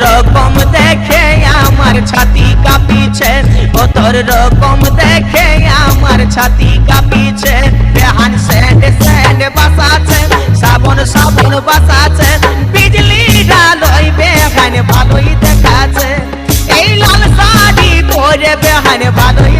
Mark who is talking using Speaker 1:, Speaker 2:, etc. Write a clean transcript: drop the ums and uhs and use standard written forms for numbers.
Speaker 1: রকম দেখে আমার ছাতি কাঁপিছে, ও তোর রকম দেখে আমার ছাতি কাঁপিছে। বেহান স্যান্ড স্যান্ড বাসাছে, সাবন সাবন বাসাছে, বিজলি ডালই বেহান ভালোই দেখাচ্ছে। এই লাল শাড়ি পরে বেহান ভালোই